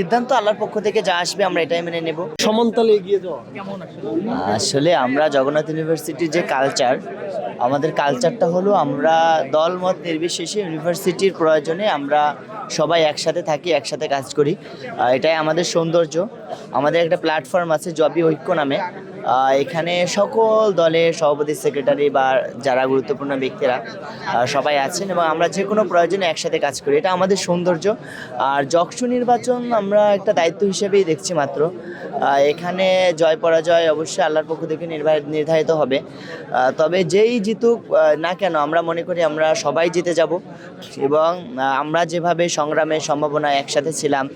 সিদ্ধান্ত আল্লাহর পক্ষ থেকে যা আসবে আমরা এটাই মেনে নেব। সমানতালে এগিয়ে যাওয়া আসলে আমরা জগন্নাথ ইউনিভার্সিটির যে কালচার, আমাদের কালচারটা হলো আমরা দলমত নির্বিশেষে ইউনিভার্সিটির প্রয়োজনে আমরা সবাই একসাথে থাকি, একসাথে কাজ করি। এটাই আমাদের সৌন্দর্য। আমাদের একটা প্ল্যাটফর্ম আছে জবি ঐক্য নামে। এখানে সকল দলের সভাপতি, সেক্রেটারি বা যারা গুরুত্বপূর্ণ ব্যক্তিরা সবাই আছেন এবং আমরা যে কোনো প্রয়োজনে একসাথে কাজ করি। এটা আমাদের সৌন্দর্য। আর যকসু নির্বাচন আমরা একটা দায়িত্ব হিসেবেই দেখছি মাত্র। এখানে জয় পরাজয় অবশ্যই আল্লাহর পক্ষ থেকে নির্ধারিত হবে। তবে যেই জিতুক না কেন আমরা মনে করি আমরা সবাই জিতে যাব এবং আমরা যেভাবে সংগ্রামে সম্ভাবনা একসাথে ছিলাম,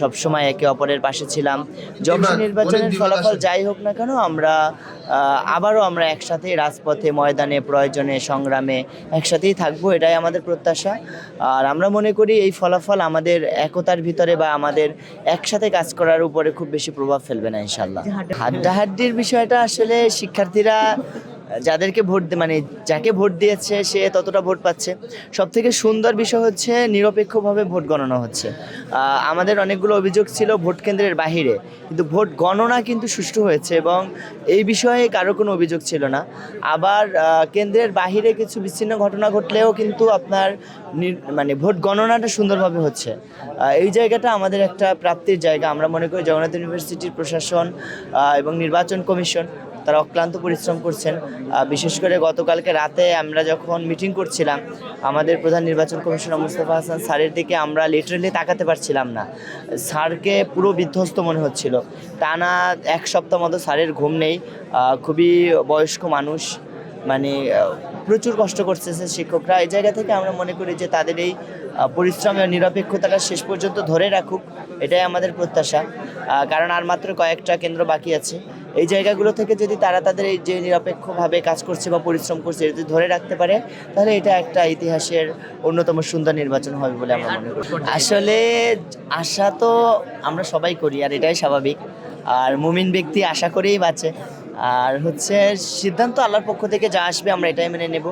সবসময় একে অপরের পাশে ছিলাম, যখন নির্বাচনের ফলাফল যাই হোক না কেন আমরা আবারও আমরা একসাথে রাজপথে, ময়দানে, প্রয়োজনে, সংগ্রামে একসাথেই থাকবো, এটাই আমাদের প্রত্যাশা। আর আমরা মনে করি এই ফলাফল আমাদের একতার ভিতরে বা আমাদের একসাথে কাজ করার উপরে খুব বেশি প্রভাব ফেলবে না ইনশাল্লাহ। হাড্ডাহাড্ডির বিষয়টা আসলে শিক্ষার্থীরা যাদেরকে মানে যাকে ভোট দিয়েছে সে ততটা ভোট পাচ্ছে। সব থেকে সুন্দর বিষয় হচ্ছে নিরপেক্ষভাবে ভোট গণনা হচ্ছে। আমাদের অনেকগুলো অভিযোগ ছিল ভোট কেন্দ্রের বাহিরে, কিন্তু ভোট গণনা কিন্তু সুষ্ঠু হয়েছে এবং এই বিষয়ে কারো কোনো অভিযোগ ছিল না। আবার কেন্দ্রের বাহিরে কিছু বিচ্ছিন্ন ঘটনা ঘটলেও কিন্তু আপনার মানে ভোট গণনাটা সুন্দরভাবে হচ্ছে। এই জায়গাটা আমাদের একটা প্রাপ্তির জায়গা। আমরা মনে করি জগন্নাথ ইউনিভার্সিটির প্রশাসন এবং নির্বাচন কমিশন তারা অক্লান্ত পরিশ্রম করছেন। বিশেষ করে গতকালকে রাতে আমরা যখন মিটিং করছিলাম, আমাদের প্রধান নির্বাচন কমিশনার মুস্তফা হাসান স্যারের দিকে আমরা লিটারেলি তাকাতে পারছিলাম না। স্যারকে পুরো বিধ্বস্ত মনে হচ্ছিল। টানা এক সপ্তাহ মতো স্যারের ঘুম নেই। খুবই বয়স্ক মানুষ, মানে প্রচুর কষ্ট করছে শিক্ষকরা। এই জায়গা থেকে আমরা মনে করি যে তাদের এই পরিশ্রম এবং নিরপেক্ষতাটা শেষ পর্যন্ত ধরে রাখুক, এটাই আমাদের প্রত্যাশা। কারণ আর মাত্র কয়েকটা কেন্দ্র বাকি আছে। এই জায়গাগুলো থেকে যদি তারা তাদের এই যে নিরপেক্ষভাবে কাজ করছে বা পরিশ্রম করছে যদি ধরে রাখতে পারে, তাহলে এটা একটা ইতিহাসের অন্যতম সুন্দর নির্বাচন হবে বলে আমরা মনে করি। আসলে আশা তো আমরা সবাই করি আর এটাই স্বাভাবিক। আর মুমিন ব্যক্তি আশা করেই বাঁচে। আর হচ্ছে সিদ্ধান্ত আল্লাহর পক্ষ থেকে যা আসবে আমরা এটাই মেনে নেব।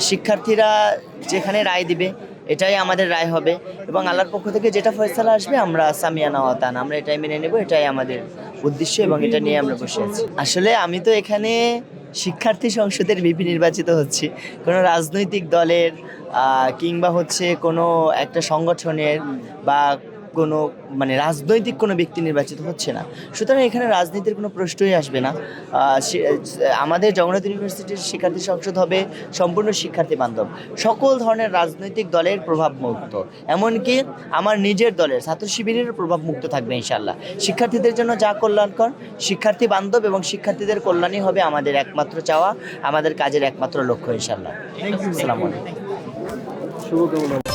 শিক্ষার্থীরা যেখানে রায় দিবে এটাই আমাদের রায় হবে এবং আল্লাহর পক্ষ থেকে যেটা ফয়সালা আসবে আমরা সামিয়ানা ওয়া আতানা, আমরা এটাই মেনে নেব। এটাই আমাদের উদ্দেশ্য এবং এটা নিয়ে আমরা বসে আছি। আসলে আমি তো এখানে শিক্ষার্থী সংসদের ভিপি নির্বাচিত হচ্ছি, কোনো রাজনৈতিক দলের কিংবা হচ্ছে কোনো একটা সংগঠনের বা কোনো মানে রাজনৈতিক কোনো ব্যক্তি নির্বাচিত হচ্ছে না। সুতরাং এখানে রাজনীতির কোনো প্রশ্নই আসবে না। আমাদের জগন্নাথ ইউনিভার্সিটির শিক্ষার্থী সংসদ হবে সম্পূর্ণ শিক্ষার্থী বান্ধব, সকল ধরনের রাজনৈতিক দলের প্রভাব মুক্ত, এমনকি আমার নিজের দলের ছাত্র শিবিরের প্রভাব মুক্ত থাকবে ইনশাল্লাহ। শিক্ষার্থীদের জন্য যা কল্যাণকর, শিক্ষার্থী বান্ধব এবং শিক্ষার্থীদের কল্যাণই হবে আমাদের একমাত্র চাওয়া, আমাদের কাজের একমাত্র লক্ষ্য ইনশাল্লাহ। আসসালামু আলাইকুম। শুভকামনা।